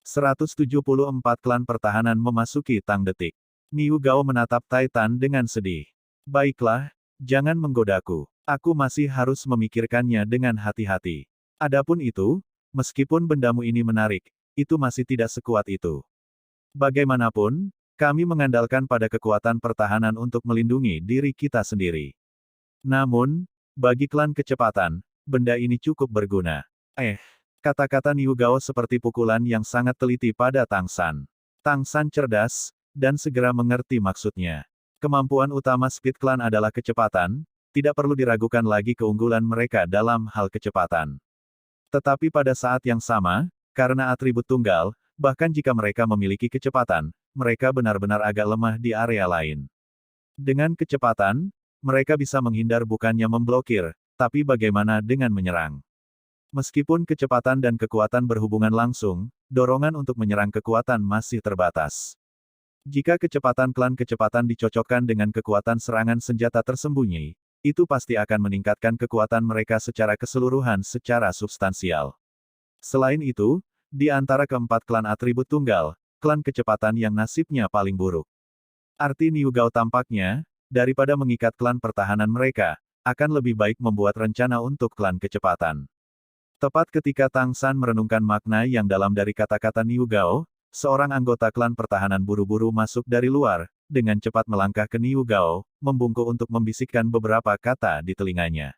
174 klan pertahanan memasuki tang detik. Niu Gao menatap Titan dengan sedih. Baiklah, jangan menggodaku. Aku masih harus memikirkannya dengan hati-hati. Adapun itu, meskipun bendamu ini menarik, itu masih tidak sekuat itu. Bagaimanapun, kami mengandalkan pada kekuatan pertahanan untuk melindungi diri kita sendiri. Namun, bagi klan kecepatan, benda ini cukup berguna. Kata-kata Niu Gao seperti pukulan yang sangat teliti pada Tang San. Tang San cerdas, dan segera mengerti maksudnya. Kemampuan utama Speed Clan adalah kecepatan, tidak perlu diragukan lagi keunggulan mereka dalam hal kecepatan. Tetapi pada saat yang sama, karena atribut tunggal, bahkan jika mereka memiliki kecepatan, mereka benar-benar agak lemah di area lain. Dengan kecepatan, mereka bisa menghindar bukannya memblokir, tapi bagaimana dengan menyerang? Meskipun kecepatan dan kekuatan berhubungan langsung, dorongan untuk menyerang kekuatan masih terbatas. Jika kecepatan klan kecepatan dicocokkan dengan kekuatan serangan senjata tersembunyi, itu pasti akan meningkatkan kekuatan mereka secara keseluruhan secara substansial. Selain itu, di antara keempat klan atribut tunggal, klan kecepatan yang nasibnya paling buruk. Arti Niu Gao tampaknya, daripada mengikat klan pertahanan mereka, akan lebih baik membuat rencana untuk klan kecepatan. Tepat ketika Tang San merenungkan makna yang dalam dari kata-kata Niu Gao, seorang anggota klan pertahanan buru-buru masuk dari luar, dengan cepat melangkah ke Niu Gao, membungkuk untuk membisikkan beberapa kata di telinganya.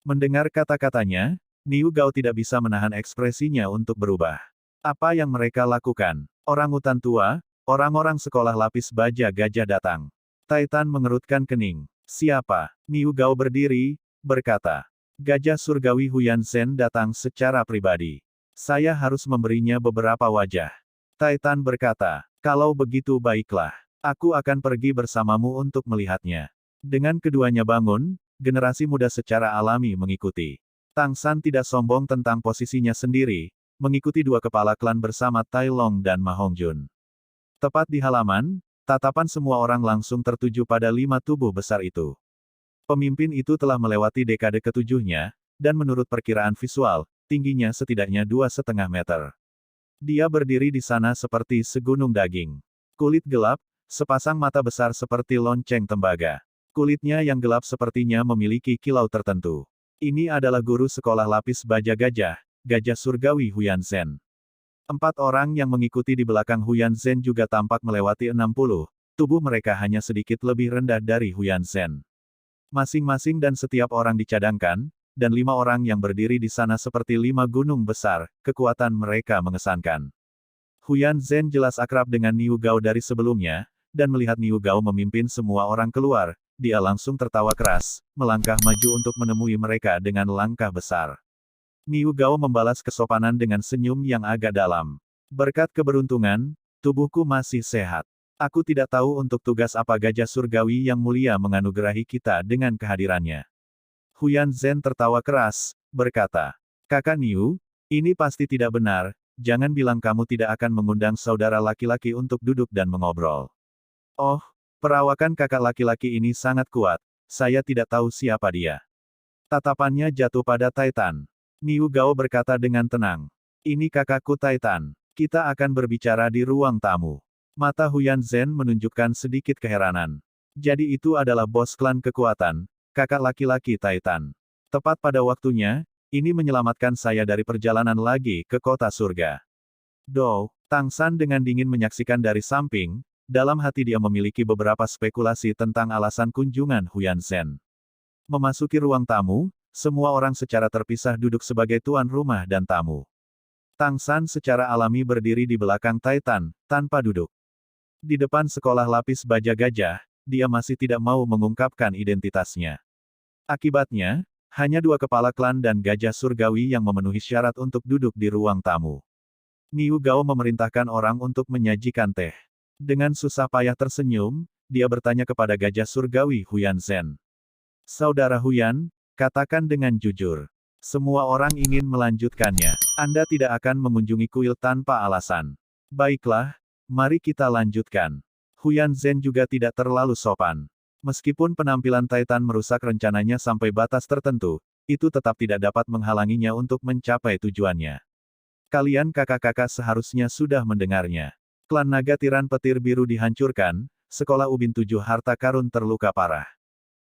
Mendengar kata-katanya, Niu Gao tidak bisa menahan ekspresinya untuk berubah. Apa yang mereka lakukan? Orang-utan tua, orang-orang sekolah lapis baja gajah datang. Titan mengerutkan kening. Siapa? Niu Gao berdiri, berkata. Gajah surgawi Huyan Zhen datang secara pribadi. Saya harus memberinya beberapa wajah. Titan berkata, kalau begitu baiklah. Aku akan pergi bersamamu untuk melihatnya. Dengan keduanya bangun, generasi muda secara alami mengikuti. Tang San tidak sombong tentang posisinya sendiri, mengikuti dua kepala klan bersama Tai Long dan Ma Hongjun. Tepat di halaman, tatapan semua orang langsung tertuju pada 5 tubuh besar itu. Pemimpin itu telah melewati dekade ketujuhnya, dan menurut perkiraan visual, tingginya setidaknya 2,5 meter. Dia berdiri di sana seperti segunung daging. Kulit gelap, sepasang mata besar seperti lonceng tembaga. Kulitnya yang gelap sepertinya memiliki kilau tertentu. Ini adalah guru sekolah lapis baja gajah, gajah surgawi Huyan Zhen. 4 orang yang mengikuti di belakang Huyan Zhen juga tampak melewati 60, tubuh mereka hanya sedikit lebih rendah dari Huyan Zhen. Masing-masing dan setiap orang dicadangkan, dan 5 orang yang berdiri di sana seperti 5 gunung besar, kekuatan mereka mengesankan. Huyan Zhen jelas akrab dengan Niu Gao dari sebelumnya, dan melihat Niu Gao memimpin semua orang keluar, dia langsung tertawa keras, melangkah maju untuk menemui mereka dengan langkah besar. Niu Gao membalas kesopanan dengan senyum yang agak dalam. Berkat keberuntungan, tubuhku masih sehat. Aku tidak tahu untuk tugas apa gajah surgawi yang mulia menganugerahi kita dengan kehadirannya. Huyan Zhen tertawa keras, berkata, Kakak Niu, ini pasti tidak benar, jangan bilang kamu tidak akan mengundang saudara laki-laki untuk duduk dan mengobrol. Oh, perawakan kakak laki-laki ini sangat kuat, saya tidak tahu siapa dia. Tatapannya jatuh pada Titan. Niu Gao berkata dengan tenang. Ini kakakku Titan, kita akan berbicara di ruang tamu. Mata Huyan Zhen menunjukkan sedikit keheranan. Jadi itu adalah bos klan kekuatan, kakak laki-laki Titan. Tepat pada waktunya, ini menyelamatkan saya dari perjalanan lagi ke kota surga. Tang San dengan dingin menyaksikan dari samping, dalam hati dia memiliki beberapa spekulasi tentang alasan kunjungan Huyan Zhen. Memasuki ruang tamu, semua orang secara terpisah duduk sebagai tuan rumah dan tamu. Tang San secara alami berdiri di belakang Titan, tanpa duduk. Di depan sekolah lapis baja gajah, dia masih tidak mau mengungkapkan identitasnya. Akibatnya, hanya 2 kepala klan dan gajah surgawi yang memenuhi syarat untuk duduk di ruang tamu. Niu Gao memerintahkan orang untuk menyajikan teh. Dengan susah payah tersenyum, dia bertanya kepada gajah surgawi Huyan Zhen. Saudara Huyan, katakan dengan jujur. Semua orang ingin melanjutkannya. Anda tidak akan mengunjungi kuil tanpa alasan. Baiklah, mari kita lanjutkan. Huyan Zhen juga tidak terlalu sopan. Meskipun penampilan Titan merusak rencananya sampai batas tertentu, itu tetap tidak dapat menghalanginya untuk mencapai tujuannya. Kalian kakak-kakak seharusnya sudah mendengarnya. Klan Naga Tiran Petir Biru dihancurkan, Sekolah Ubin 7 Harta Karun terluka parah.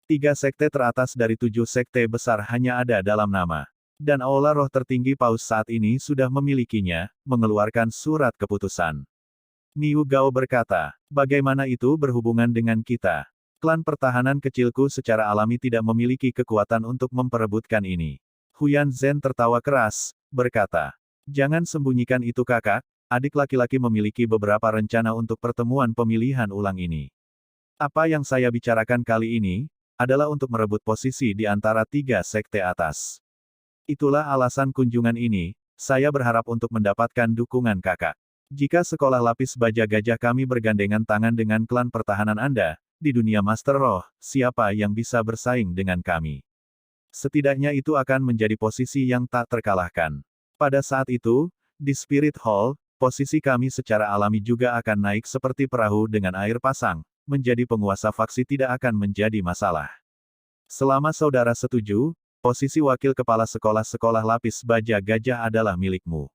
3 sekte teratas dari 7 sekte besar hanya ada dalam nama. Dan Aula Roh Tertinggi Paus saat ini sudah memilikinya, mengeluarkan surat keputusan. Niu Gao berkata, bagaimana itu berhubungan dengan kita? Klan pertahanan kecilku secara alami tidak memiliki kekuatan untuk memperebutkan ini. Huyan Zhen tertawa keras, berkata, jangan sembunyikan itu kakak, adik laki-laki memiliki beberapa rencana untuk pertemuan pemilihan ulang ini. Apa yang saya bicarakan kali ini, adalah untuk merebut posisi di antara 3 sekte atas. Itulah alasan kunjungan ini, saya berharap untuk mendapatkan dukungan kakak. Jika sekolah lapis baja gajah kami bergandengan tangan dengan klan pertahanan Anda, di dunia Master Roh, siapa yang bisa bersaing dengan kami? Setidaknya itu akan menjadi posisi yang tak terkalahkan. Pada saat itu, di Spirit Hall, posisi kami secara alami juga akan naik seperti perahu dengan air pasang, menjadi penguasa faksi tidak akan menjadi masalah. Selama saudara setuju, posisi wakil kepala sekolah-sekolah lapis baja gajah adalah milikmu.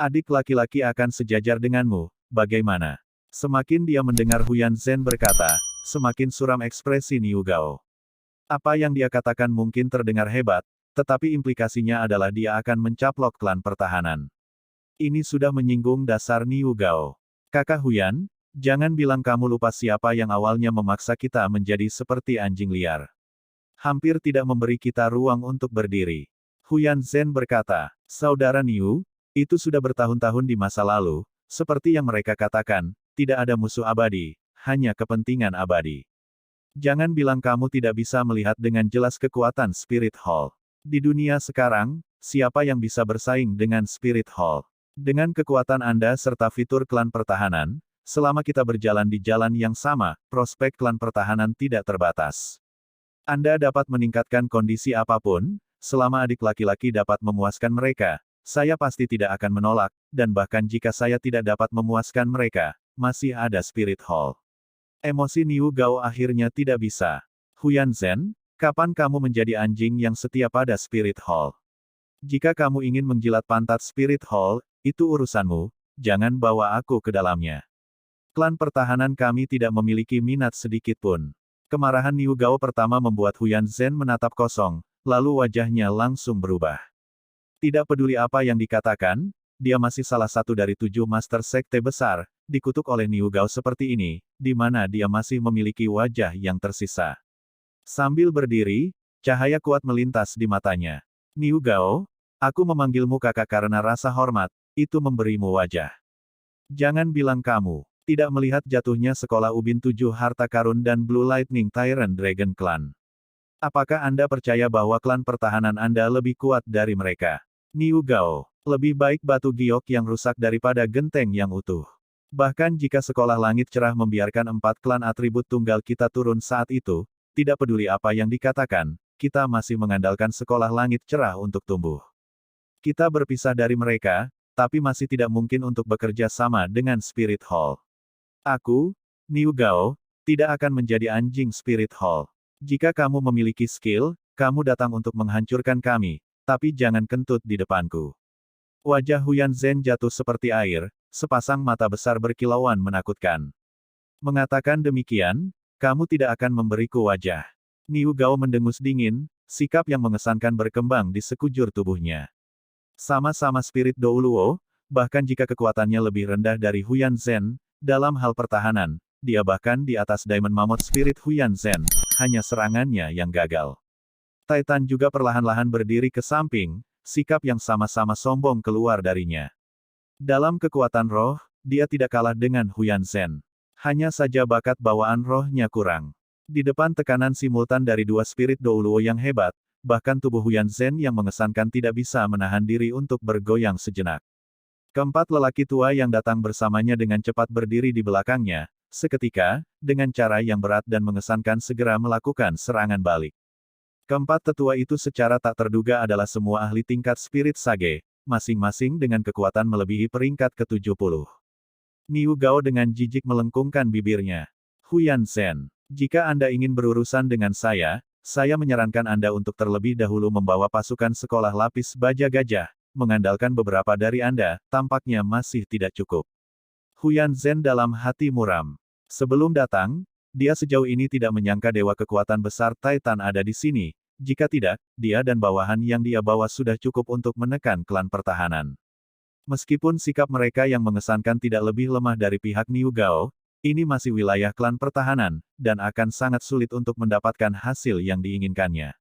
Adik laki-laki akan sejajar denganmu, bagaimana? Semakin dia mendengar Huyan Zhen berkata, semakin suram ekspresi Niu Gao. Apa yang dia katakan mungkin terdengar hebat, tetapi implikasinya adalah dia akan mencaplok klan pertahanan. Ini sudah menyinggung dasar Niu Gao. Kakak Huyan, jangan bilang kamu lupa siapa yang awalnya memaksa kita menjadi seperti anjing liar. Hampir tidak memberi kita ruang untuk berdiri. Huyan Zhen berkata, saudara Niu, itu sudah bertahun-tahun di masa lalu, seperti yang mereka katakan, tidak ada musuh abadi, hanya kepentingan abadi. Jangan bilang kamu tidak bisa melihat dengan jelas kekuatan Spirit Hall. Di dunia sekarang, siapa yang bisa bersaing dengan Spirit Hall? Dengan kekuatan Anda serta fitur klan pertahanan, selama kita berjalan di jalan yang sama, prospek klan pertahanan tidak terbatas. Anda dapat meningkatkan kondisi apapun, selama adik laki-laki dapat memuaskan mereka, saya pasti tidak akan menolak, dan bahkan jika saya tidak dapat memuaskan mereka, masih ada Spirit Hall. Emosi Niu Gao akhirnya tidak bisa. Huyan Zhen, kapan kamu menjadi anjing yang setia pada Spirit Hall? Jika kamu ingin menjilat pantat Spirit Hall, itu urusanmu, jangan bawa aku ke dalamnya. Klan pertahanan kami tidak memiliki minat sedikit pun. Kemarahan Niu Gao pertama membuat Huyan Zhen menatap kosong, lalu wajahnya langsung berubah. Tidak peduli apa yang dikatakan, dia masih salah satu dari 7 master sekte besar, dikutuk oleh Niu Gao seperti ini, di mana dia masih memiliki wajah yang tersisa. Sambil berdiri, cahaya kuat melintas di matanya. Niu Gao, aku memanggilmu kakak karena rasa hormat, itu memberimu wajah. Jangan bilang kamu tidak melihat jatuhnya sekolah Ubin 7 Harta Karun dan Blue Lightning Tyrant Dragon Clan. Apakah Anda percaya bahwa klan pertahanan Anda lebih kuat dari mereka? Niu Gao, lebih baik batu giok yang rusak daripada genteng yang utuh. Bahkan jika sekolah langit cerah membiarkan 4 klan atribut tunggal kita turun saat itu, tidak peduli apa yang dikatakan, kita masih mengandalkan sekolah langit cerah untuk tumbuh. Kita berpisah dari mereka, tapi masih tidak mungkin untuk bekerja sama dengan Spirit Hall. Aku, Niu Gao, tidak akan menjadi anjing Spirit Hall. Jika kamu memiliki skill, kamu datang untuk menghancurkan kami, tapi jangan kentut di depanku. Wajah Huyan Zhen jatuh seperti air, sepasang mata besar berkilauan menakutkan. Mengatakan demikian, kamu tidak akan memberiku wajah. Niu Gao mendengus dingin, sikap yang mengesankan berkembang di sekujur tubuhnya. Sama-sama spirit Douluo, bahkan jika kekuatannya lebih rendah dari Huyan Zhen, dalam hal pertahanan, dia bahkan di atas Diamond Mammoth Spirit Huyan Zhen, hanya serangannya yang gagal. Titan juga perlahan-lahan berdiri ke samping, sikap yang sama-sama sombong keluar darinya. Dalam kekuatan roh, dia tidak kalah dengan Huyan Zhen. Hanya saja bakat bawaan rohnya kurang. Di depan tekanan simultan dari 2 spirit Douluo yang hebat, bahkan tubuh Huyan Zhen yang mengesankan tidak bisa menahan diri untuk bergoyang sejenak. Keempat lelaki tua yang datang bersamanya dengan cepat berdiri di belakangnya, seketika, dengan cara yang berat dan mengesankan segera melakukan serangan balik. Keempat tetua itu secara tak terduga adalah semua ahli tingkat spirit sage, masing-masing dengan kekuatan melebihi peringkat ke-70. Niu Gao dengan jijik melengkungkan bibirnya. Huyan Zhen, jika Anda ingin berurusan dengan saya menyarankan Anda untuk terlebih dahulu membawa pasukan sekolah lapis baja gajah, mengandalkan beberapa dari Anda, tampaknya masih tidak cukup. Huyan Zhen dalam hati muram. Sebelum datang, dia sejauh ini tidak menyangka dewa kekuatan besar Titan ada di sini. Jika tidak, dia dan bawahan yang dia bawa sudah cukup untuk menekan klan pertahanan. Meskipun sikap mereka yang mengesankan tidak lebih lemah dari pihak Niu Gao, ini masih wilayah klan pertahanan, dan akan sangat sulit untuk mendapatkan hasil yang diinginkannya.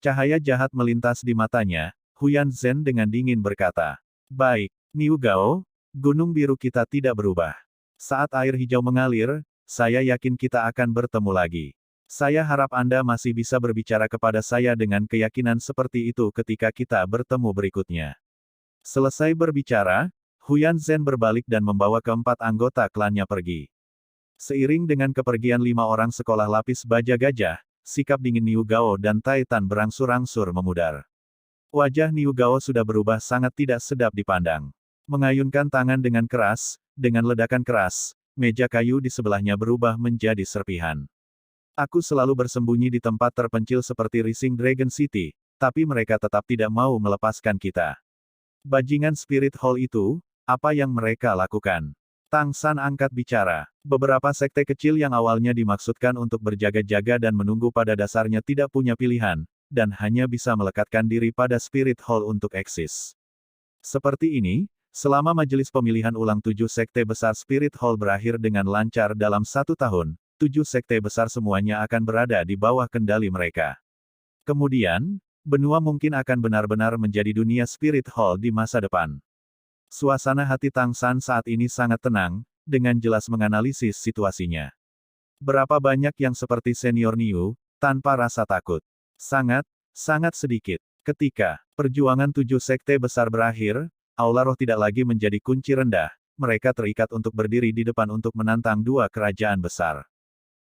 Cahaya jahat melintas di matanya, Huyan Zhen dengan dingin berkata, "Baik, Niu Gao, gunung biru kita tidak berubah. Saat air hijau mengalir, saya yakin kita akan bertemu lagi. Saya harap Anda masih bisa berbicara kepada saya dengan keyakinan seperti itu ketika kita bertemu berikutnya." Selesai berbicara, Huyan Zhen berbalik dan membawa keempat anggota klannya pergi. Seiring dengan kepergian 5 orang sekolah lapis baja gajah, sikap dingin Niu Gao dan Titan berangsur-angsur memudar. Wajah Niu Gao sudah berubah sangat tidak sedap dipandang. Mengayunkan tangan dengan keras, dengan ledakan keras, meja kayu di sebelahnya berubah menjadi serpihan. Aku selalu bersembunyi di tempat terpencil seperti Rising Dragon City, tapi mereka tetap tidak mau melepaskan kita. Bajingan Spirit Hall itu, apa yang mereka lakukan? Tang San angkat bicara. Beberapa sekte kecil yang awalnya dimaksudkan untuk berjaga-jaga dan menunggu pada dasarnya tidak punya pilihan, dan hanya bisa melekatkan diri pada Spirit Hall untuk eksis. Seperti ini, selama majelis pemilihan ulang 7 sekte besar Spirit Hall berakhir dengan lancar dalam 1 tahun, 7 sekte besar semuanya akan berada di bawah kendali mereka. Kemudian, benua mungkin akan benar-benar menjadi dunia Spirit Hall di masa depan. Suasana hati Tang San saat ini sangat tenang, dengan jelas menganalisis situasinya. Berapa banyak yang seperti senior Niu, tanpa rasa takut? Sangat sedikit. Ketika perjuangan 7 sekte besar berakhir, aula roh tidak lagi menjadi kunci rendah, mereka terikat untuk berdiri di depan untuk menantang 2 kerajaan besar.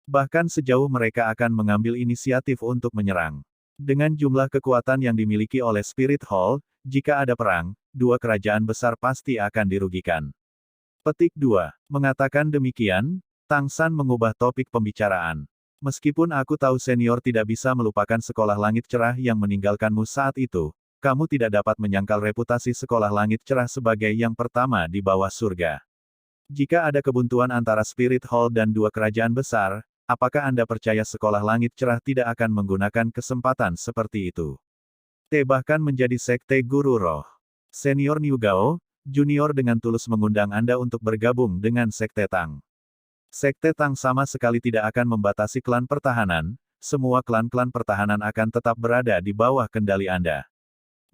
Bahkan sejauh mereka akan mengambil inisiatif untuk menyerang. Dengan jumlah kekuatan yang dimiliki oleh Spirit Hall, jika ada perang, 2 kerajaan besar pasti akan dirugikan. Petik 2. Mengatakan demikian, Tang San mengubah topik pembicaraan. Meskipun aku tahu senior tidak bisa melupakan sekolah langit cerah yang meninggalkanmu saat itu, kamu tidak dapat menyangkal reputasi sekolah langit cerah sebagai yang pertama di bawah surga. Jika ada kebuntuan antara Spirit Hall dan 2 kerajaan besar, apakah Anda percaya sekolah langit cerah tidak akan menggunakan kesempatan seperti itu? Bahkan menjadi sekte guru roh. Senior Niu Gao, junior dengan tulus mengundang Anda untuk bergabung dengan sekte Tang. Sekte Tang sama sekali tidak akan membatasi klan pertahanan, semua klan-klan pertahanan akan tetap berada di bawah kendali Anda.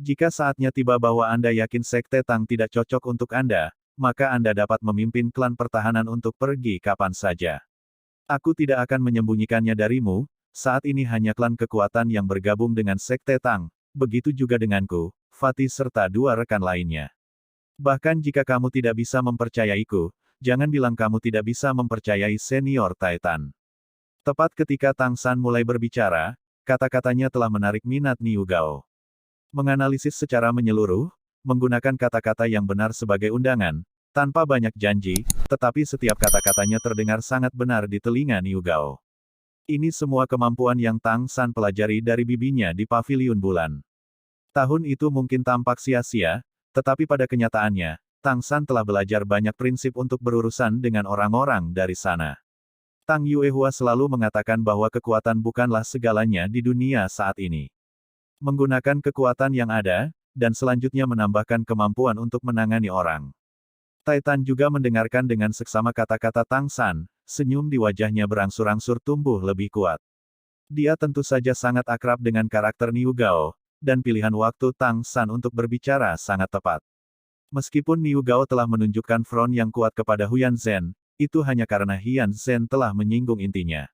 Jika saatnya tiba bahwa Anda yakin sekte Tang tidak cocok untuk Anda, maka Anda dapat memimpin klan pertahanan untuk pergi kapan saja. Aku tidak akan menyembunyikannya darimu, saat ini hanya klan kekuatan yang bergabung dengan sekte Tang, begitu juga denganku, Fatih serta 2 rekan lainnya. Bahkan jika kamu tidak bisa mempercayaiku, jangan bilang kamu tidak bisa mempercayai senior Titan. Tepat ketika Tang San mulai berbicara, kata-katanya telah menarik minat Niu Gao. Menganalisis secara menyeluruh, menggunakan kata-kata yang benar sebagai undangan, tanpa banyak janji, tetapi setiap kata-katanya terdengar sangat benar di telinga Niu Gao. Ini semua kemampuan yang Tang San pelajari dari bibinya di Paviliun Bulan. Tahun itu mungkin tampak sia-sia, tetapi pada kenyataannya, Tang San telah belajar banyak prinsip untuk berurusan dengan orang-orang dari sana. Tang Yuehua selalu mengatakan bahwa kekuatan bukanlah segalanya di dunia saat ini. Menggunakan kekuatan yang ada, dan selanjutnya menambahkan kemampuan untuk menangani orang. Titan juga mendengarkan dengan seksama kata-kata Tang San, senyum di wajahnya berangsur-angsur tumbuh lebih kuat. Dia tentu saja sangat akrab dengan karakter Niu Gao, dan pilihan waktu Tang San untuk berbicara sangat tepat. Meskipun Niu Gao telah menunjukkan front yang kuat kepada Huyan Zhen, itu hanya karena Huyan Zhen telah menyinggung intinya.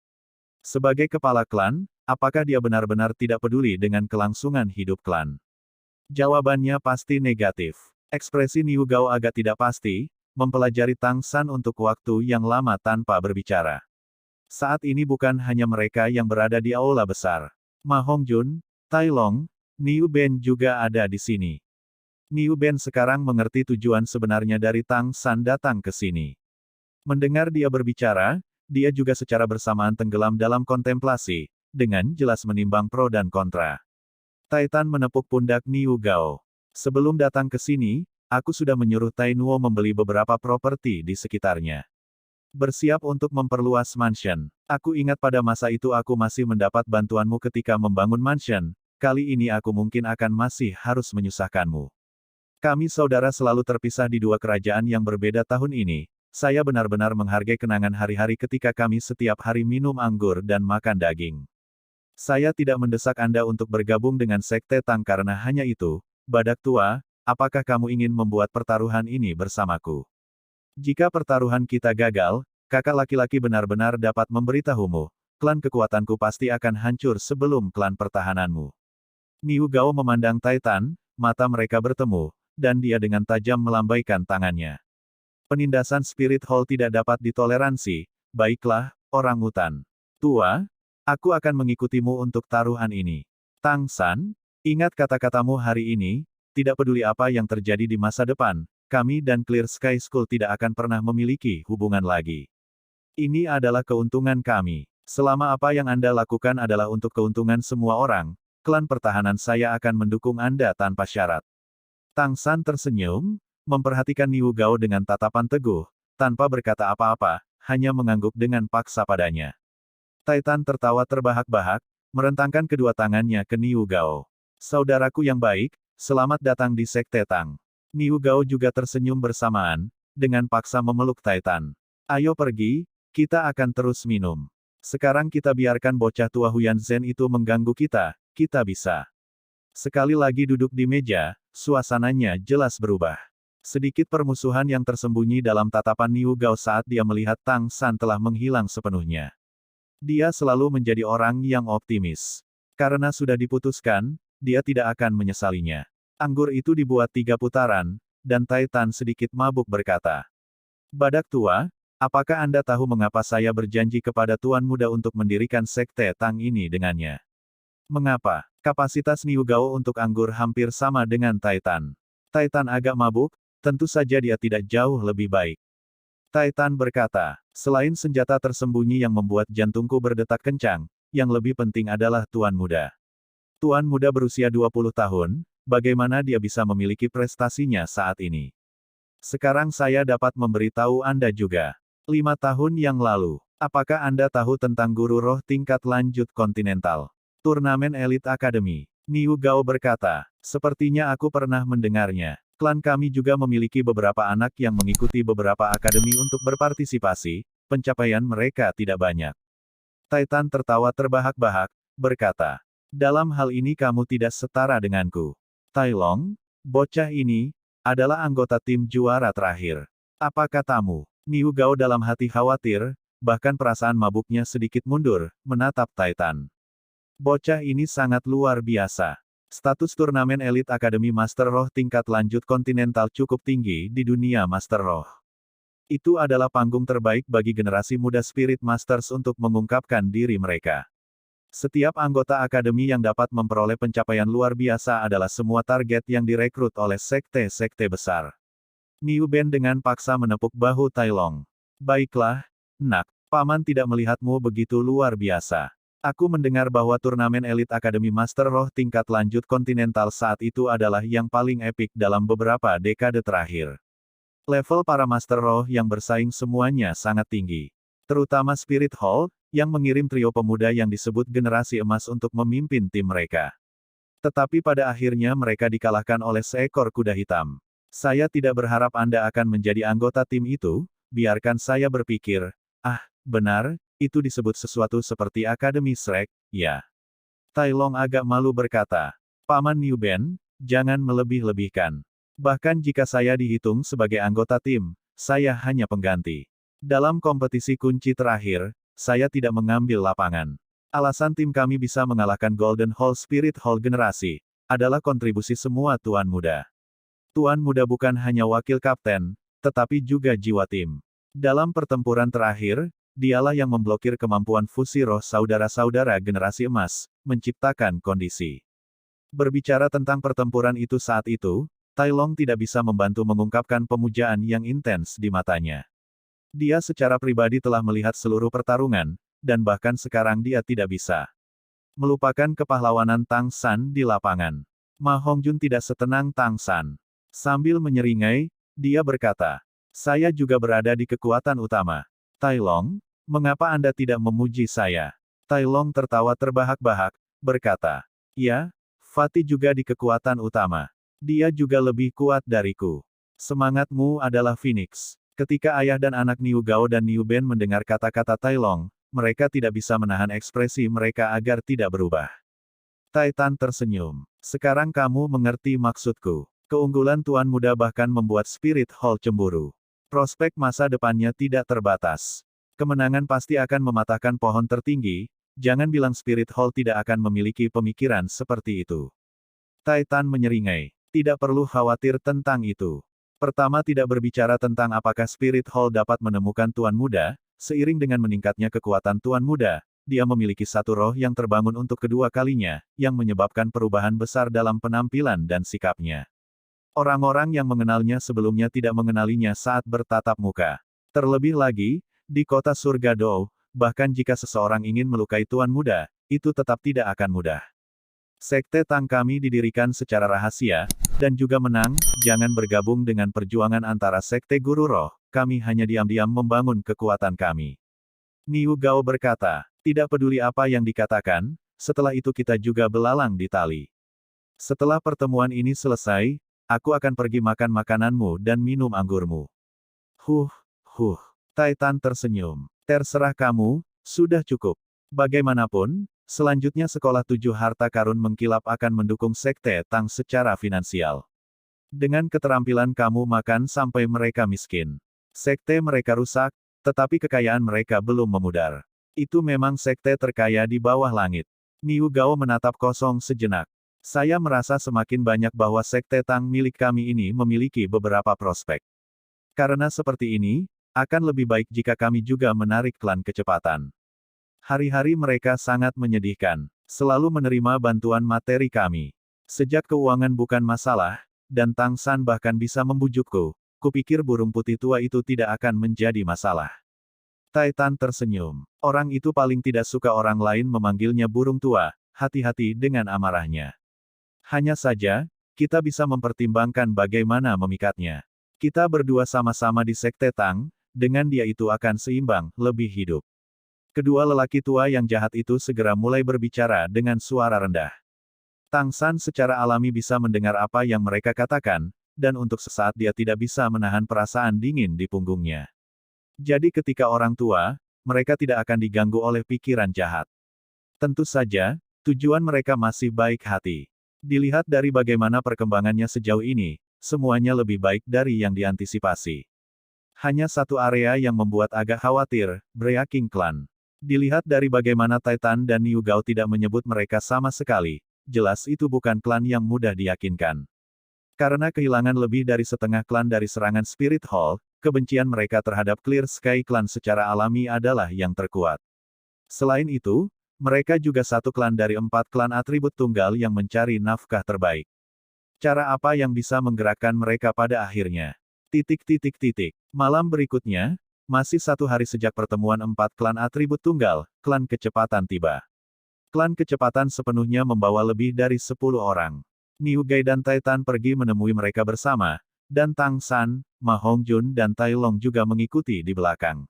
Sebagai kepala klan, apakah dia benar-benar tidak peduli dengan kelangsungan hidup klan? Jawabannya pasti negatif. Ekspresi Niu Gao agak tidak pasti, mempelajari Tang San untuk waktu yang lama tanpa berbicara. Saat ini bukan hanya mereka yang berada di aula besar. Ma Hongjun, Tai Long, Niu Ben juga ada di sini. Niu Ben sekarang mengerti tujuan sebenarnya dari Tang San datang ke sini. Mendengar dia berbicara, dia juga secara bersamaan tenggelam dalam kontemplasi, dengan jelas menimbang pro dan kontra. Titan menepuk pundak Niu Gao. Sebelum datang ke sini, aku sudah menyuruh Tai Nuo membeli beberapa properti di sekitarnya. Bersiap untuk memperluas mansion. Aku ingat pada masa itu aku masih mendapat bantuanmu ketika membangun mansion, kali ini aku mungkin akan masih harus menyusahkanmu. Kami saudara selalu terpisah di dua kerajaan yang berbeda tahun ini. Saya benar-benar menghargai kenangan hari-hari ketika kami setiap hari minum anggur dan makan daging. Saya tidak mendesak Anda untuk bergabung dengan Sekte Tang karena hanya itu. Badak tua, apakah kamu ingin membuat pertaruhan ini bersamaku? Jika pertaruhan kita gagal, kakak laki-laki benar-benar dapat memberitahumu, klan kekuatanku pasti akan hancur sebelum klan pertahananmu. Niu Gao memandang Titan, mata mereka bertemu, dan dia dengan tajam melambaikan tangannya. Penindasan Spirit Hall tidak dapat ditoleransi, baiklah, orang hutan. Tua, aku akan mengikutimu untuk taruhan ini. Tang San, ingat kata-katamu hari ini, tidak peduli apa yang terjadi di masa depan, kami dan Clear Sky School tidak akan pernah memiliki hubungan lagi. Ini adalah keuntungan kami. Selama apa yang Anda lakukan adalah untuk keuntungan semua orang, klan pertahanan saya akan mendukung Anda tanpa syarat. Tang San tersenyum, memperhatikan Niu Gao dengan tatapan teguh, tanpa berkata apa-apa, hanya mengangguk dengan paksa padanya. Titan tertawa terbahak-bahak, merentangkan kedua tangannya ke Niu Gao. Saudaraku yang baik, selamat datang di Sekte Tang. Niu Gao juga tersenyum bersamaan, dengan paksa memeluk Titan. Ayo pergi, kita akan terus minum. Sekarang kita biarkan bocah tua Huyan Zhen itu mengganggu kita bisa. Sekali lagi duduk di meja, suasananya jelas berubah. Sedikit permusuhan yang tersembunyi dalam tatapan Niu Gao saat dia melihat Tang San telah menghilang sepenuhnya. Dia selalu menjadi orang yang optimis. Karena sudah diputuskan, dia tidak akan menyesalinya. Anggur itu dibuat 3 putaran, dan Titan sedikit mabuk berkata. Badak tua, apakah Anda tahu mengapa saya berjanji kepada Tuan Muda untuk mendirikan Sekte Tang ini dengannya? Mengapa? Kapasitas Niu Gao untuk anggur hampir sama dengan Titan. Titan agak mabuk, tentu saja dia tidak jauh lebih baik. Titan berkata, selain senjata tersembunyi yang membuat jantungku berdetak kencang, yang lebih penting adalah Tuan Muda. Tuan Muda berusia 20 tahun, bagaimana dia bisa memiliki prestasinya saat ini? Sekarang saya dapat memberitahu Anda juga. 5 tahun yang lalu, apakah Anda tahu tentang guru roh tingkat lanjut kontinental? Turnamen Elite Academy. Niu Gao berkata, sepertinya aku pernah mendengarnya. Klan kami juga memiliki beberapa anak yang mengikuti beberapa akademi untuk berpartisipasi, pencapaian mereka tidak banyak. Titan tertawa terbahak-bahak, berkata, dalam hal ini kamu tidak setara denganku. Tai Long, bocah ini, adalah anggota tim juara terakhir. Apa katamu? Niu Gao dalam hati khawatir, bahkan perasaan mabuknya sedikit mundur, menatap Titan. Bocah ini sangat luar biasa. Status turnamen Elite Akademi Master Roh tingkat lanjut kontinental cukup tinggi di dunia Master Roh. Itu adalah panggung terbaik bagi generasi muda Spirit Masters untuk mengungkapkan diri mereka. Setiap anggota akademi yang dapat memperoleh pencapaian luar biasa adalah semua target yang direkrut oleh sekte-sekte besar. Niu Ben dengan paksa menepuk bahu Tai Long. Baiklah, nak, paman tidak melihatmu begitu luar biasa. Aku mendengar bahwa turnamen Elite Akademi Master Roh tingkat lanjut kontinental saat itu adalah yang paling epik dalam beberapa dekade terakhir. Level para Master Roh yang bersaing semuanya sangat tinggi. Terutama Spirit Hall, yang mengirim trio pemuda yang disebut generasi emas untuk memimpin tim mereka. Tetapi pada akhirnya mereka dikalahkan oleh seekor kuda hitam. Saya tidak berharap Anda akan menjadi anggota tim itu, biarkan saya berpikir, benar, itu disebut sesuatu seperti Akademi Shrek, ya. Tai Long agak malu berkata, Paman Niu Ben, jangan melebih-lebihkan. Bahkan jika saya dihitung sebagai anggota tim, saya hanya pengganti. Dalam kompetisi kunci terakhir, saya tidak mengambil lapangan. Alasan tim kami bisa mengalahkan Golden Hall Spirit Hall generasi, adalah kontribusi semua Tuan Muda. Tuan Muda bukan hanya wakil kapten, tetapi juga jiwa tim. Dalam pertempuran terakhir, dialah yang memblokir kemampuan fusi roh saudara-saudara generasi emas, menciptakan kondisi. Berbicara tentang pertempuran itu saat itu, Tai Long tidak bisa membantu mengungkapkan pemujaan yang intens di matanya. Dia secara pribadi telah melihat seluruh pertarungan, dan bahkan sekarang dia tidak bisa melupakan kepahlawanan Tang San di lapangan. Ma Hongjun tidak setenang Tang San. Sambil menyeringai, dia berkata, saya juga berada di kekuatan utama. Tai Long, mengapa Anda tidak memuji saya? Tai Long tertawa terbahak-bahak, berkata, ya, Fatih juga di kekuatan utama. Dia juga lebih kuat dariku. Semangatmu adalah Phoenix. Ketika ayah dan anak Niu Gao dan Niu Ben mendengar kata-kata Tai Long, mereka tidak bisa menahan ekspresi mereka agar tidak berubah. Tai Tan tersenyum. Sekarang kamu mengerti maksudku. Keunggulan Tuan Muda bahkan membuat Spirit Hall cemburu. Prospek masa depannya tidak terbatas. Kemenangan pasti akan mematahkan pohon tertinggi, jangan bilang Spirit Hall tidak akan memiliki pemikiran seperti itu. Tai Tan menyeringai. Tidak perlu khawatir tentang itu. Pertama, tidak berbicara tentang apakah Spirit Hall dapat menemukan Tuan Muda, seiring dengan meningkatnya kekuatan Tuan Muda, dia memiliki satu roh yang terbangun untuk kedua kalinya, yang menyebabkan perubahan besar dalam penampilan dan sikapnya. Orang-orang yang mengenalnya sebelumnya tidak mengenalinya saat bertatap muka. Terlebih lagi, di kota surga Dou, bahkan jika seseorang ingin melukai Tuan Muda, itu tetap tidak akan mudah. Sekte Tang kami didirikan secara rahasia, dan juga menang, jangan bergabung dengan perjuangan antara Sekte Guru Roh, kami hanya diam-diam membangun kekuatan kami. Niu Gao berkata, tidak peduli apa yang dikatakan, setelah itu kita juga belalang di tali. Setelah pertemuan ini selesai, aku akan pergi makan makananmu dan minum anggurmu. Huh. Tai Tan tersenyum. Terserah kamu, sudah cukup. Bagaimanapun, selanjutnya sekolah 7 harta karun mengkilap akan mendukung Sekte Tang secara finansial. Dengan keterampilan kamu makan sampai mereka miskin. Sekte mereka rusak, tetapi kekayaan mereka belum memudar. Itu memang sekte terkaya di bawah langit. Niu Gao menatap kosong sejenak. Saya merasa semakin banyak bahwa Sekte Tang milik kami ini memiliki beberapa prospek. Karena seperti ini, akan lebih baik jika kami juga menarik klan kecepatan. Hari-hari mereka sangat menyedihkan. Selalu menerima bantuan materi kami. Sejak keuangan bukan masalah, dan Tang San bahkan bisa membujukku, kupikir burung putih tua itu tidak akan menjadi masalah. Tai Tan tersenyum. Orang itu paling tidak suka orang lain memanggilnya burung tua, hati-hati dengan amarahnya. Hanya saja, kita bisa mempertimbangkan bagaimana memikatnya. Kita berdua sama-sama di Sekte Tang, dengan dia itu akan seimbang, lebih hidup. Kedua lelaki tua yang jahat itu segera mulai berbicara dengan suara rendah. Tang San secara alami bisa mendengar apa yang mereka katakan, dan untuk sesaat dia tidak bisa menahan perasaan dingin di punggungnya. Jadi ketika orang tua, mereka tidak akan diganggu oleh pikiran jahat. Tentu saja, tujuan mereka masih baik hati. Dilihat dari bagaimana perkembangannya sejauh ini, semuanya lebih baik dari yang diantisipasi. Hanya satu area yang membuat agak khawatir, Breaking Clan. Dilihat dari bagaimana Tai Tan dan Niu Gao tidak menyebut mereka sama sekali, jelas itu bukan klan yang mudah diyakinkan. Karena kehilangan lebih dari setengah klan dari serangan Spirit Hall, kebencian mereka terhadap Clear Sky Clan secara alami adalah yang terkuat. Selain itu, mereka juga satu klan dari 4 klan atribut tunggal yang mencari nafkah terbaik. Cara apa yang bisa menggerakkan mereka pada akhirnya? Malam berikutnya, masih 1 hari sejak pertemuan 4 klan atribut tunggal, klan kecepatan tiba. Klan kecepatan sepenuhnya membawa lebih dari 10 orang. Niu Gai dan Tai Tan pergi menemui mereka bersama, dan Tang San, Ma Hongjun dan Tai Long juga mengikuti di belakang.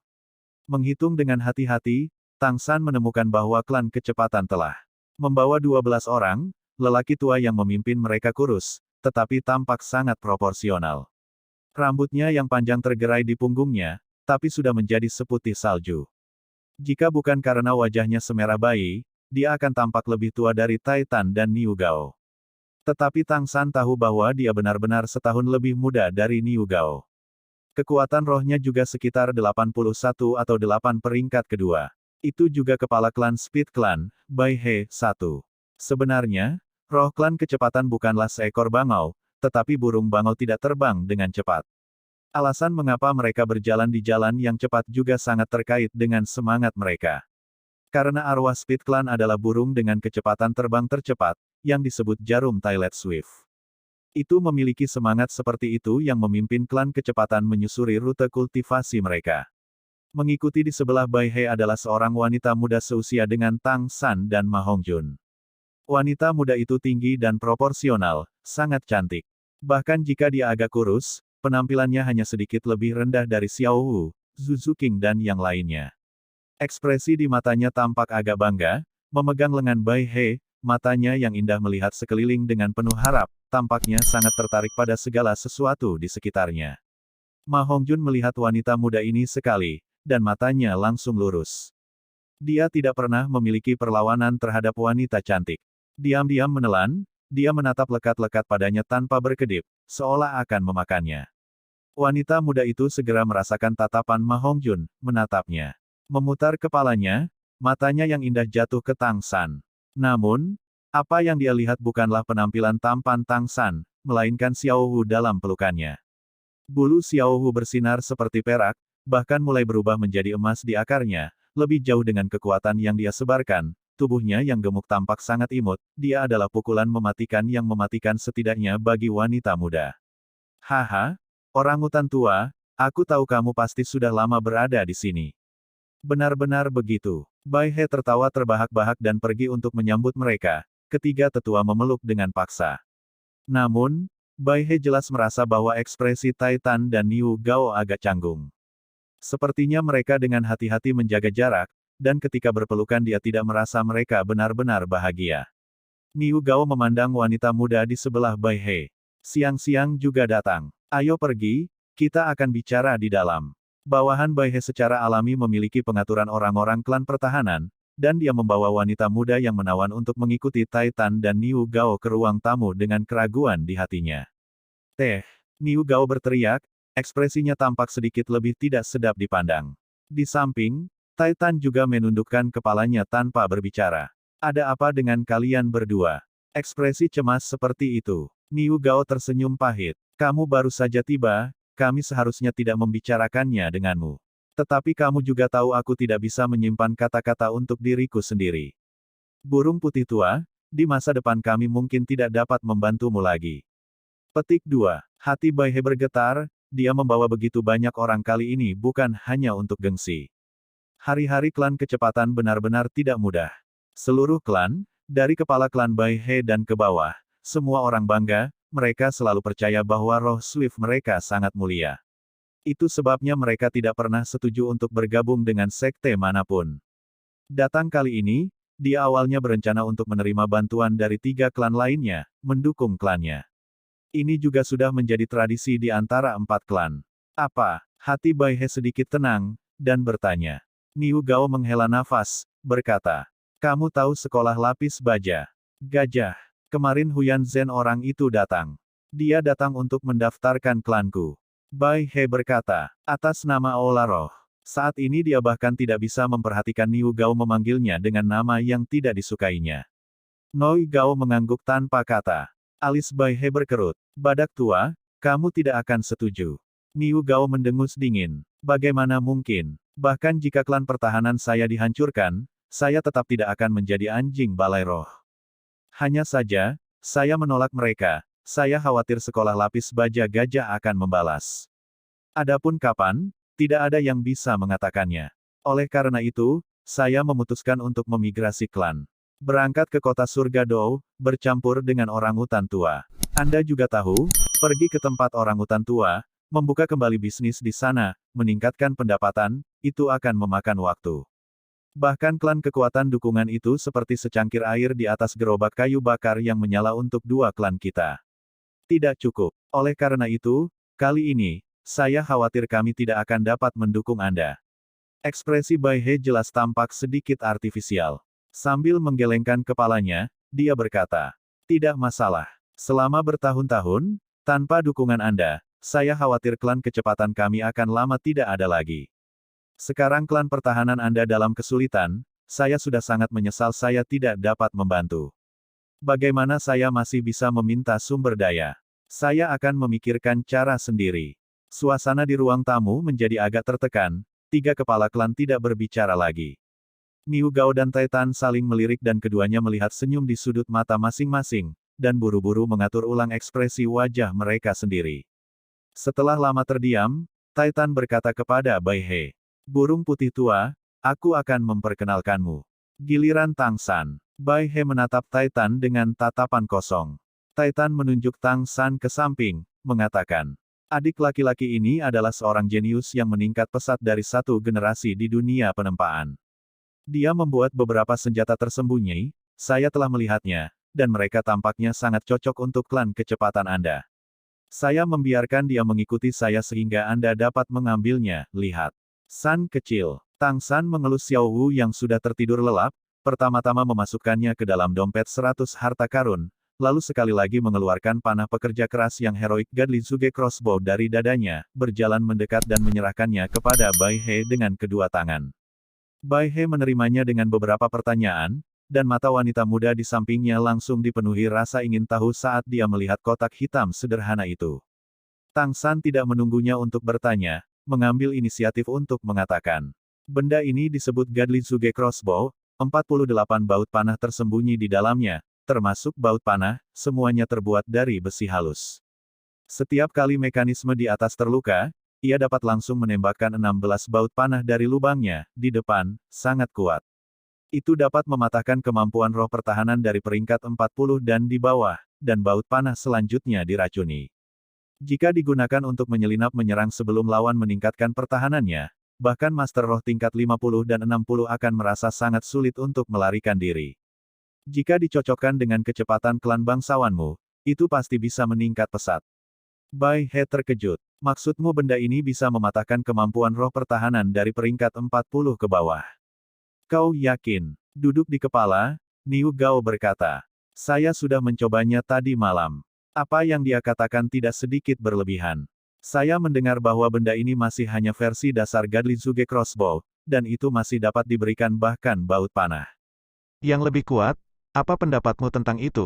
Menghitung dengan hati-hati, Tang San menemukan bahwa klan kecepatan telah membawa 12 orang, lelaki tua yang memimpin mereka kurus, tetapi tampak sangat proporsional. Rambutnya yang panjang tergerai di punggungnya, tapi sudah menjadi seputih salju. Jika bukan karena wajahnya semerah bayi, dia akan tampak lebih tua dari Tai Tan dan Niu Gao. Tetapi Tang San tahu bahwa dia benar-benar setahun lebih muda dari Niu Gao. Kekuatan rohnya juga sekitar 81 atau 8 peringkat kedua. Itu juga kepala klan Speed Clan, Bai He, 1. Sebenarnya, roh klan kecepatan bukanlah seekor bangau, tetapi burung bangau tidak terbang dengan cepat. Alasan mengapa mereka berjalan di jalan yang cepat juga sangat terkait dengan semangat mereka. Karena arwah Speed Clan adalah burung dengan kecepatan terbang tercepat, yang disebut jarum Toilet Swift. Itu memiliki semangat seperti itu yang memimpin klan kecepatan menyusuri rute kultivasi mereka. Mengikuti di sebelah Bai He adalah seorang wanita muda seusia dengan Tang San dan Ma Hongjun. Wanita muda itu tinggi dan proporsional, sangat cantik. Bahkan jika dia agak kurus, penampilannya hanya sedikit lebih rendah dari Xiao Wu, Zhu Zuqing dan yang lainnya. Ekspresi di matanya tampak agak bangga, memegang lengan Bai He, matanya yang indah melihat sekeliling dengan penuh harap, tampaknya sangat tertarik pada segala sesuatu di sekitarnya. Ma Hongjun melihat wanita muda ini sekali, dan matanya langsung lurus. Dia tidak pernah memiliki perlawanan terhadap wanita cantik. Diam-diam menelan, dia menatap lekat-lekat padanya tanpa berkedip, seolah akan memakannya. Wanita muda itu segera merasakan tatapan Ma Hongjun, menatapnya. Memutar kepalanya, matanya yang indah jatuh ke Tang San. Namun, apa yang dia lihat bukanlah penampilan tampan Tang San, melainkan Xiao Wu dalam pelukannya. Bulu Xiao Wu bersinar seperti perak, bahkan mulai berubah menjadi emas di akarnya, lebih jauh dengan kekuatan yang dia sebarkan, tubuhnya yang gemuk tampak sangat imut, dia adalah pukulan mematikan yang mematikan setidaknya bagi wanita muda. Haha, orangutan tua, aku tahu kamu pasti sudah lama berada di sini. Benar-benar begitu. Bai He tertawa terbahak-bahak dan pergi untuk menyambut mereka, ketiga tetua memeluk dengan paksa. Namun, Bai He jelas merasa bahwa ekspresi Titan dan Niu Gao agak canggung. Sepertinya mereka dengan hati-hati menjaga jarak, dan ketika berpelukan dia tidak merasa mereka benar-benar bahagia. Niu Gao memandang wanita muda di sebelah Bai He. Siang-siang juga datang. Ayo pergi, kita akan bicara di dalam. Bawahan Bai He secara alami memiliki pengaturan orang-orang klan pertahanan, dan dia membawa wanita muda yang menawan untuk mengikuti Titan dan Niu Gao ke ruang tamu dengan keraguan di hatinya. Niu Gao berteriak, ekspresinya tampak sedikit lebih tidak sedap dipandang. Di samping, Titan juga menundukkan kepalanya tanpa berbicara. Ada apa dengan kalian berdua? Ekspresi cemas seperti itu. Niu Gao tersenyum pahit. Kamu baru saja tiba, kami seharusnya tidak membicarakannya denganmu. Tetapi kamu juga tahu aku tidak bisa menyimpan kata-kata untuk diriku sendiri. Burung putih tua, di masa depan kami mungkin tidak dapat membantumu lagi. Petik 2. Hati Bai He bergetar, dia membawa begitu banyak orang kali ini bukan hanya untuk gengsi. Hari-hari klan kecepatan benar-benar tidak mudah. Seluruh klan, dari kepala klan Bai He dan ke bawah, semua orang bangga, mereka selalu percaya bahwa roh Swift mereka sangat mulia. Itu sebabnya mereka tidak pernah setuju untuk bergabung dengan sekte manapun. Datang kali ini, dia awalnya berencana untuk menerima bantuan dari 3 klan lainnya, mendukung klannya. Ini juga sudah menjadi tradisi di antara 4 klan. Apa? Hati Bai He sedikit tenang, dan bertanya. Niu Gao menghela nafas, berkata. Kamu tahu sekolah lapis baja? Gajah. Kemarin Huyan Zhen orang itu datang. Dia datang untuk mendaftarkan klanku. Bai He berkata, atas nama Olaroh. Saat ini dia bahkan tidak bisa memperhatikan Niu Gao memanggilnya dengan nama yang tidak disukainya. Noi Gao mengangguk tanpa kata. Alis Bai He berkerut. Badak tua, kamu tidak akan setuju. Niu Gao mendengus dingin. Bagaimana mungkin? Bahkan jika klan pertahanan saya dihancurkan, saya tetap tidak akan menjadi anjing balai roh. Hanya saja, saya menolak mereka. Saya khawatir sekolah lapis baja gajah akan membalas. Adapun kapan, tidak ada yang bisa mengatakannya. Oleh karena itu, saya memutuskan untuk memigrasi klan. Berangkat ke kota surga Dou, bercampur dengan orangutan tua. Anda juga tahu, pergi ke tempat orangutan tua, membuka kembali bisnis di sana, meningkatkan pendapatan, itu akan memakan waktu. Bahkan klan kekuatan dukungan itu seperti secangkir air di atas gerobak kayu bakar yang menyala untuk 2 klan kita. Tidak cukup. Oleh karena itu, kali ini, saya khawatir kami tidak akan dapat mendukung Anda. Ekspresi Bai He jelas tampak sedikit artifisial. Sambil menggelengkan kepalanya, dia berkata, tidak masalah. Selama bertahun-tahun, tanpa dukungan Anda, saya khawatir klan kecepatan kami akan lama tidak ada lagi. Sekarang klan pertahanan Anda dalam kesulitan, saya sudah sangat menyesal saya tidak dapat membantu. Bagaimana saya masih bisa meminta sumber daya? Saya akan memikirkan cara sendiri. Suasana di ruang tamu menjadi agak tertekan, 3 kepala klan tidak berbicara lagi. Niu Gao dan Titan saling melirik dan keduanya melihat senyum di sudut mata masing-masing, dan buru-buru mengatur ulang ekspresi wajah mereka sendiri. Setelah lama terdiam, Titan berkata kepada Bai He. Burung putih tua, aku akan memperkenalkanmu. Giliran Tang San. Bai He menatap Titan dengan tatapan kosong. Titan menunjuk Tang San ke samping, mengatakan, adik laki-laki ini adalah seorang jenius yang meningkat pesat dari satu generasi di dunia penempaan. Dia membuat beberapa senjata tersembunyi, saya telah melihatnya, dan mereka tampaknya sangat cocok untuk klan kecepatan Anda. Saya membiarkan dia mengikuti saya sehingga Anda dapat mengambilnya, lihat. San kecil. Tang San mengelus Xiao Wu yang sudah tertidur lelap, pertama-tama memasukkannya ke dalam dompet 100 harta karun, lalu sekali lagi mengeluarkan panah pekerja keras yang heroik Godly Zuge Crossbow dari dadanya, berjalan mendekat dan menyerahkannya kepada Bai He dengan kedua tangan. Bai He menerimanya dengan beberapa pertanyaan, dan mata wanita muda di sampingnya langsung dipenuhi rasa ingin tahu saat dia melihat kotak hitam sederhana itu. Tang San tidak menunggunya untuk bertanya, mengambil inisiatif untuk mengatakan. Benda ini disebut Godly Zuge Crossbow, 48 baut panah tersembunyi di dalamnya, termasuk baut panah, semuanya terbuat dari besi halus. Setiap kali mekanisme di atas terluka, ia dapat langsung menembakkan 16 baut panah dari lubangnya, di depan, sangat kuat. Itu dapat mematahkan kemampuan roh pertahanan dari peringkat 40 dan di bawah, dan baut panah selanjutnya diracuni. Jika digunakan untuk menyelinap menyerang sebelum lawan meningkatkan pertahanannya, bahkan Master Roh tingkat 50 dan 60 akan merasa sangat sulit untuk melarikan diri. Jika dicocokkan dengan kecepatan klan bangsawanmu, itu pasti bisa meningkat pesat. Bai He terkejut. Maksudmu benda ini bisa mematahkan kemampuan roh pertahanan dari peringkat 40 ke bawah? Kau yakin? Duduk di kepala, Niu Gao berkata. Saya sudah mencobanya tadi malam. Apa yang dia katakan tidak sedikit berlebihan. Saya mendengar bahwa benda ini masih hanya versi dasar Godly Zuge Crossbow, dan itu masih dapat diberikan bahkan baut panah. Yang lebih kuat? Apa pendapatmu tentang itu?